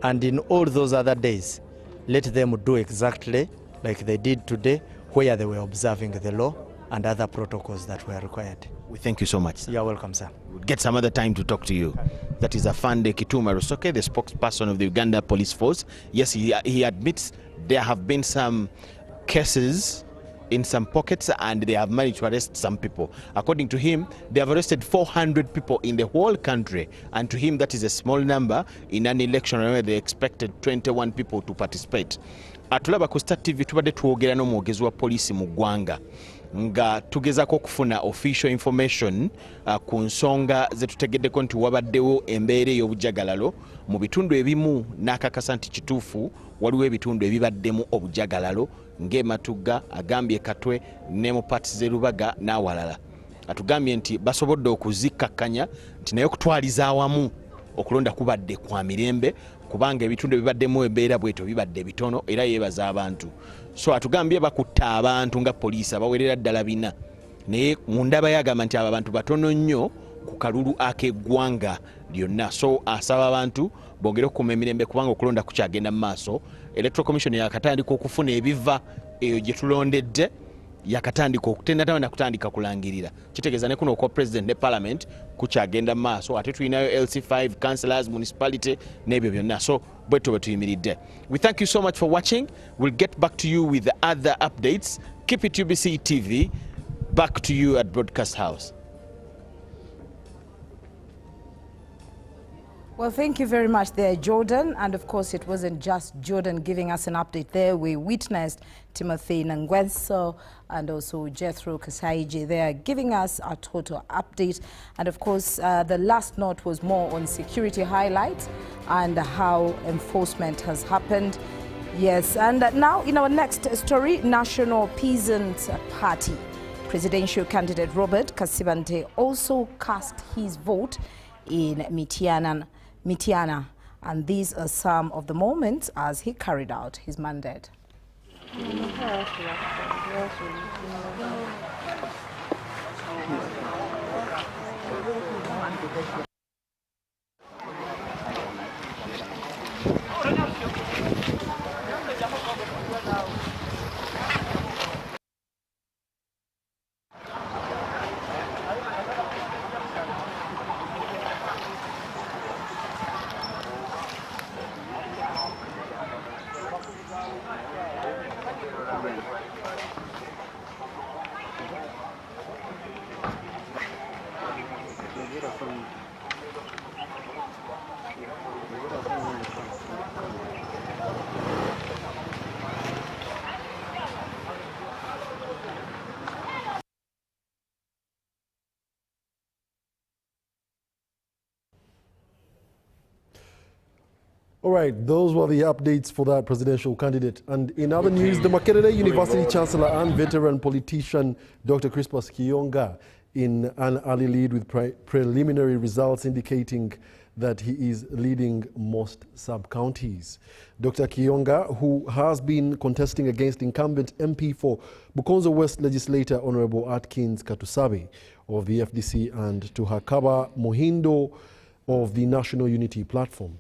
And in all those other days, let them do exactly like they did today, where they were observing the law and other protocols that were required. We thank you so much, sir. You're welcome, sir. We'll get some other time to talk to you. That is Afande Kituma Rusoke, the spokesperson of the Uganda Police Force. Yes, he admits there have been some cases in some pockets and they have managed to arrest some people. According to him, they have arrested 400 people in the whole country, and to him that is a small number in an election where they expected 21 people to participate. Atulaba ku Star TV tubadde twogera n'omwogezi wa poliisi mu ggwanga nga tugezaako okufuna official information ku nsonga ze tutegeddeko nti wabaddewo embeera ey'obujagalalo mu bitundu ebimu n'akakasa nti kituufu waliwo ebitundu ebibaddemu obujagalalo ng'ematugga, agambye Katwe ne mu paati z'Erubaga n'awalala. Atugambye nti basobodde okuzikkakkanya nti naye okutwaliza awamu okulonda kubadde kwa mirembe kubanga ebitundu ebibaddemu embeera bwetyo bibadde bitono era yeebaza abantu. So atugambye bakutta abantu nga poliisi abawerera ddala 4 naye mu ndaba yagamba nti abo abantu batono nnyo ku kalulu ak'eggwanga lyonna. So asaba abantu bongere okukuma emirembe kubanga okulonda kukyagenda mu maaso. Electoral Commission yakatandika okufuna ebiva eyo gye tulondedde, yakatandika okutenda kutandika kulangirira. Kitegeeza ne kuno kwa president ne parliament kukyagenda mu maaso, ate tulinayo LC5 councillors, municipality n'ebyo byonna. So bwetyo bwe tuyimiridde. We thank you so much for watching. We'll get back to you with the other updates. Keep it UBC TV. Back to you at Broadcast House. Well, thank you very much there, Jordan. And of course, it wasn't just Jordan giving us an update there. We witnessed Timothy Nangwenso and also Jethro Kasaiji there giving us a total update. And of course, the last note was more on security highlights and how enforcement has happened. Yes, and now in our next story, National Peasant Party presidential candidate Robert Kasibante also cast his vote in Mitiana, and these are some of the moments as he carried out his mandate. All right, those were the updates for that presidential candidate. And in other news, the Makerere University Chancellor and veteran politician Dr. Crispus Kiyonga in an early lead with preliminary results indicating that he is leading most sub-counties. Dr. Kiyonga, who has been contesting against incumbent MP for Bukonzo West legislator Honorable Atkins Katusabe of the FDC and Tuhakaba Muhindo of the National Unity Platform.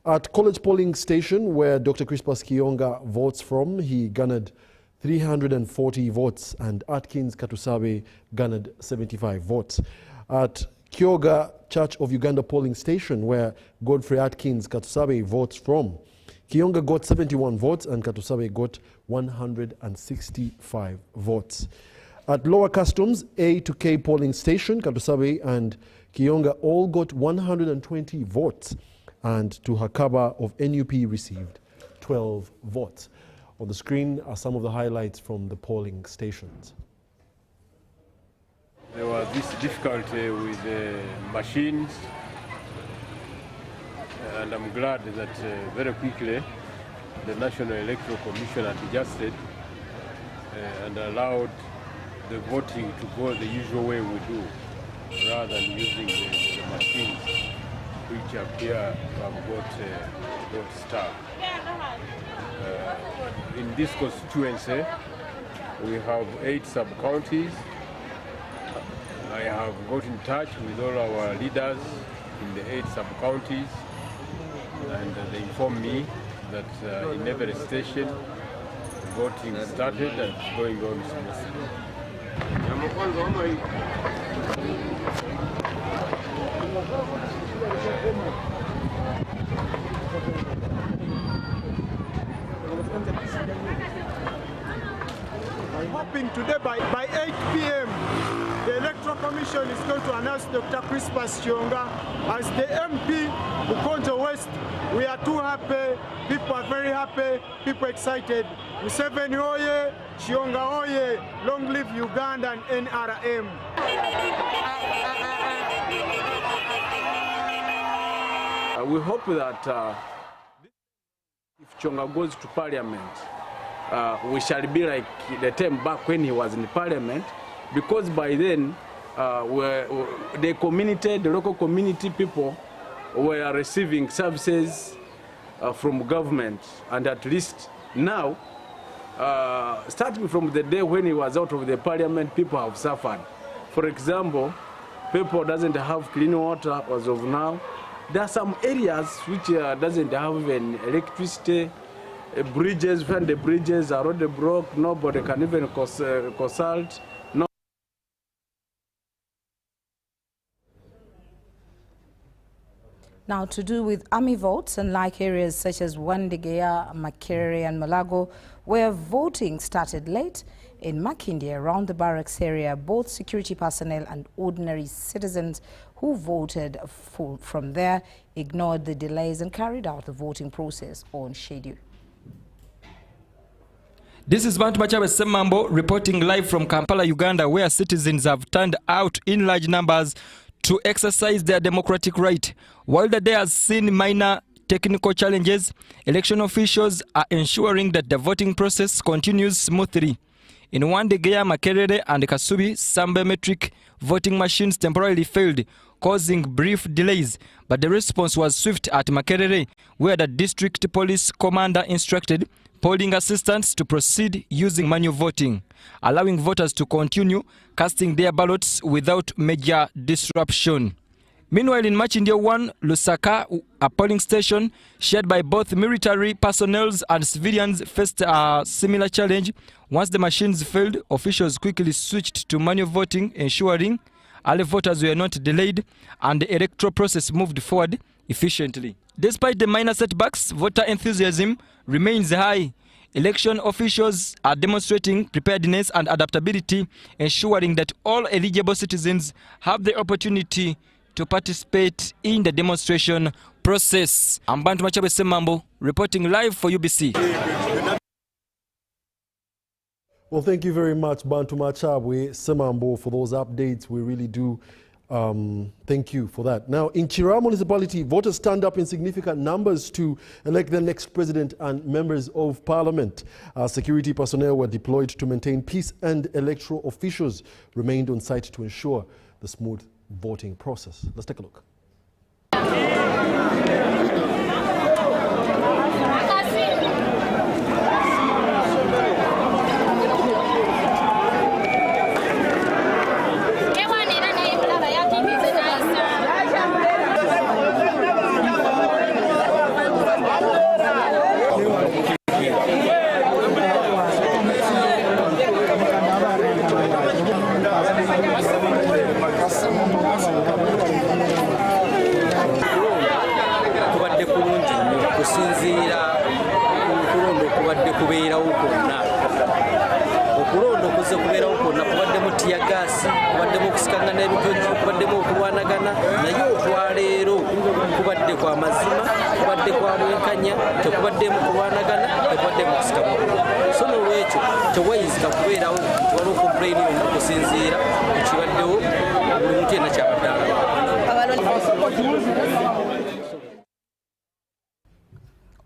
At College Polling Station, where Dr. Crispus Kiyonga votes from, he garnered 340 votes and Atkins Katusabe garnered 75 votes. At Kyoga Church of Uganda Polling Station, where Godfrey Atkins Katusabe votes from, Kiyonga got 71 votes and Katusabe got 165 votes. At Lower Customs A to K Polling Station, Katusabe and Kiyonga all got 120 votes, and Tuhakaba of NUP received 12 votes. On the screen are some of the highlights from the polling stations. There was this difficulty with the machines, and I'm glad that very quickly the National Electoral Commission adjusted and allowed the voting to go the usual way we do, rather than using the machines which appear to have got stuck. In this constituency, we have 8 sub-counties. I have got in touch with all our leaders in the 8 sub-counties, and they informed me that in every station, voting started and it's going on smoothly. I'm hoping today by 8 p.m. the Electoral Commission is going to announce Dr. Crispus Kiyonga as the MP Bukonzo West. We are too happy, people are very happy, people excited. Museveni oye, Kiyonga oye, long live Uganda and NRM. We hope that if Kiyonga goes to Parliament, we shall be like the time back when he was in Parliament, because by then the community, the local community people were receiving services from government, and at least now, starting from the day when he was out of the Parliament, people have suffered. For example, people doesn't have clean water as of now. There are some areas which doesn't have even electricity. Bridges, when the bridges are already broke, nobody can even consult. No. Now, to do with army votes, unlike areas such as Wandegeya, Makerere and Malago, where voting started late, in Makindye, around the barracks area, both security personnel and ordinary citizens who voted from there ignored the delays and carried out the voting process on schedule. This is Bantu Machabe Semambo reporting live from Kampala, Uganda, where citizens have turned out in large numbers to exercise their democratic right. While the day has seen minor technical challenges, election officials are ensuring that the voting process continues smoothly. In Wandegeya, Makerere and Kasubi, some biometric voting machines temporarily failed, causing brief delays, but the response was swift at Makerere, where the district police commander instructed polling assistants to proceed using manual voting, allowing voters to continue casting their ballots without major disruption. Meanwhile, in Makindye 1, Lusaka, a polling station shared by both military personnel and civilians, faced a similar challenge. Once the machines failed, officials quickly switched to manual voting, ensuring early voters were not delayed and the electoral process moved forward efficiently. Despite the minor setbacks, voter enthusiasm remains high. Election officials are demonstrating preparedness and adaptability, ensuring that all eligible citizens have the opportunity to participate in the demonstration process. I'm Bantu Machabe Semambo, reporting live for UBC. Well, thank you very much, Bantu Machabe Semambo, for those updates. We really do thank you for that. Now, in Chira municipality, voters stand up in significant numbers to elect the next president and members of parliament. Security personnel were deployed to maintain peace, and electoral officials remained on site to ensure the smooth voting process. Let's take a look. kubeera okulonda okubadde kubeerawo kwonna okulonda okuze kubeerawo kwonna kubaddemu tiyagaasi kubaddemu okusikangana ebitojju kubaddemu okulwanagana naye okwaleero kubadde kwa mazima kubadde kwa bwenkanya tekubaddemu kulwanagana tekubaddemu okusikama so n'olwekyo tewayinzika kubeerawo nti waliwo kompuleyini yonna kusinziira ku kibaddewo buli muntu yenna kyabadde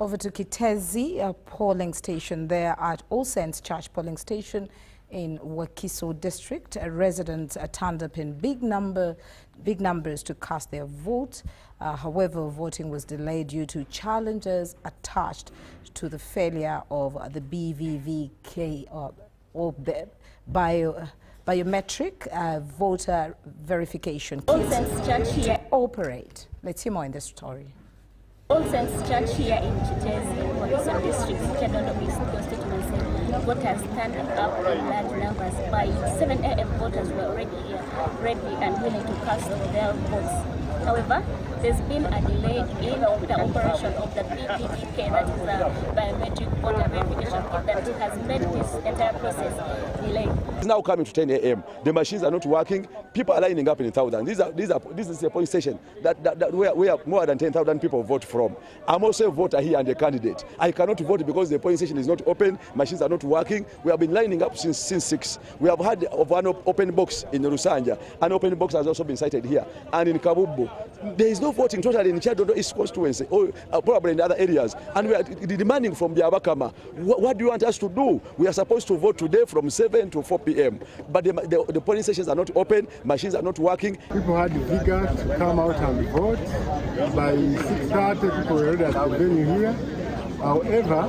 Over to Kitezi, a polling station there at All Saints Church polling station in Wakiso district. Residents turned up in big numbers to cast their vote. However, voting was delayed due to challenges attached to the failure of the BVVK or biometric voter verification kit to operate. Let's hear more in this story. All Saints Church here in Kitezi, Wakiso district, Kedondo constituency, voters turned up in large numbers. By 7 a.m. voters were already here, ready and willing to cast their votes. However, there's been a delay in the operation of the BVVK, that is the biometric voter verification kit, that has made this entire process delayed. It's now coming to 10 a.m. The machines are not working. People are lining up in thousands. This is a polling station where more than 10,000 people vote from. I'm also a voter here and a candidate. I cannot vote because the polling station is not open. Machines are not working. We have been lining up since 6. We have had one open box in Rusanja. An open box has also been sited here. And in Kabubu, there is no voting totally in Chadondo East constituency, or probably in other areas. And we are demanding from the Abakama, what do you want us to do? We are supposed to vote today from 7 to 4 p.m. But the polling stations are not open, machines are not working. People had the vigor to come out and vote. By 6:30, people were already at the venue here. However,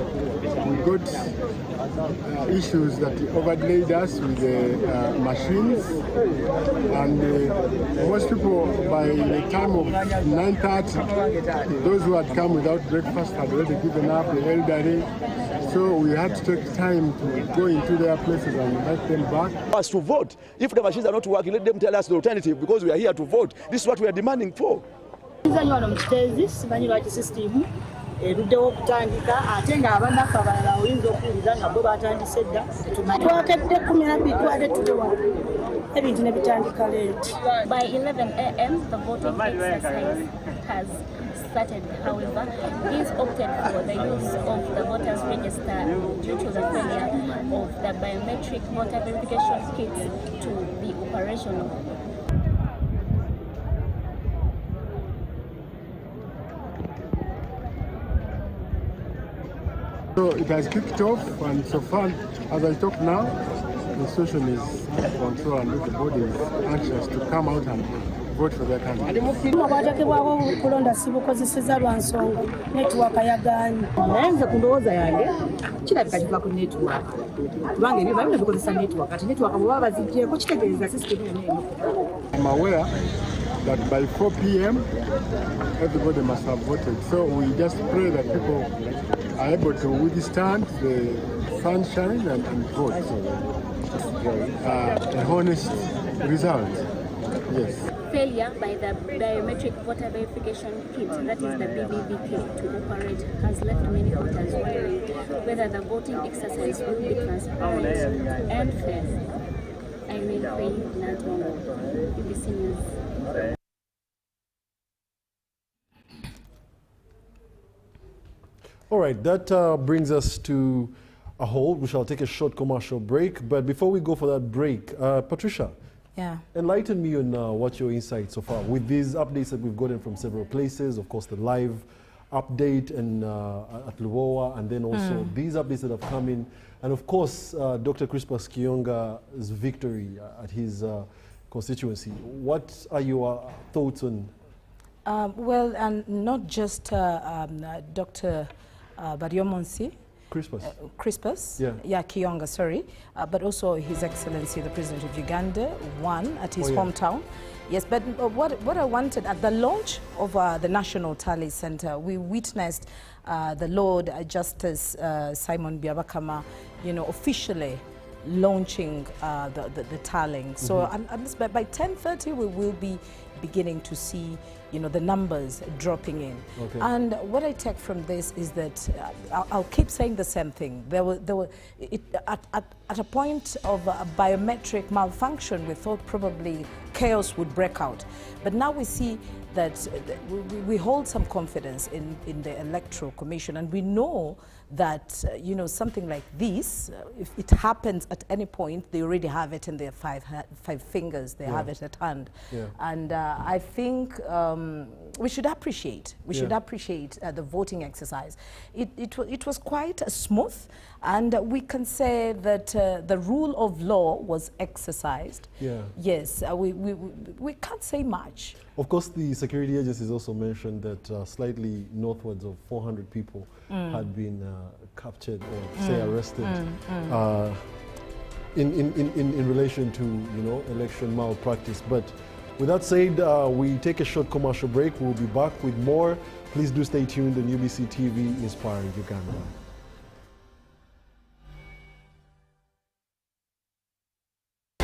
we got issues that overlaid us with the machines, and most people, by the time of 9:30, those who had come without breakfast had already given up, the elderly. So we had to take time to go into their places and invite them back. Us to vote. If the machines are not working, let them tell us the alternative, because we are here to vote. This is what we are demanding for. Eruddewo okutandika ate ng'abanaku abalala oyinza okuwulira nga bo batandise dda twakedde 12 twale tuliwa ebintu ne bitandika leeti. By 11 a.m. the voting exercise has started. However, these opted for the use of the voters register due to the failure of the biometric voter verification kits to be operational. So it has kicked off, and so far, as I talk now, the situation is under control, and the body is anxious to come out and vote for their candidate. Obwatekebwako kulonda sibukozeseza lwa nsonga netiwaaka yagaanye. Naye nze ku ndowooza yange kirabika kiva ku netiwaaka. Kubanga ebyo balina bikozesa netiwaaka. Kati netiwaaka bwe baba baziggyeeko kitegeeza sisitemu yonna eno. I'm aware that by 4 p.m. everybody must have voted. So we just pray that people are able to withstand the sunshine and vote. A honest result. Yes. Failure by the biometric voter verification kit, that is the BVVK, to operate has left many voters wondering whether the voting exercise will be transparent and fair. I will pay Natongo, BBC News. All right, that brings us to a halt. We shall take a short commercial break. But before we go for that break, Patricia, enlighten me on what your insights so far with these updates that we've gotten from several places. Of course, the live update and at Lubowa, and then also these updates that have come in. And of course, Dr. Crispus Kionga's victory at his constituency. What are your thoughts on? Well, and not just Dr. Baryomonsi. Crispus, Kionga, sorry, but also His Excellency the President of Uganda won at his hometown. Yes, but what I wanted at the launch of the National Tally Center, we witnessed the Lord Justice Simon Byabakama, officially launching the tallying. So by 10:30 we will be beginning to see, the numbers dropping in. Okay. And what I take from this is that I'll keep saying the same thing. At a point of a biometric malfunction, we thought probably chaos would break out. But now we see that we hold some confidence in the Electoral Commission, and we know that something like this, if it happens at any point, they already have it in their five fingers. They have it at hand, and I think we should appreciate. We should appreciate the voting exercise. It was quite smooth, and we can say that the rule of law was exercised. Yes, we can't say much. Of course, the security agencies also mentioned that slightly northwards of 400 people had been captured or say arrested in relation to election malpractice. But with that said, we take a short commercial break. We'll be back with more. Please do stay tuned on UBC TV Inspiring Uganda.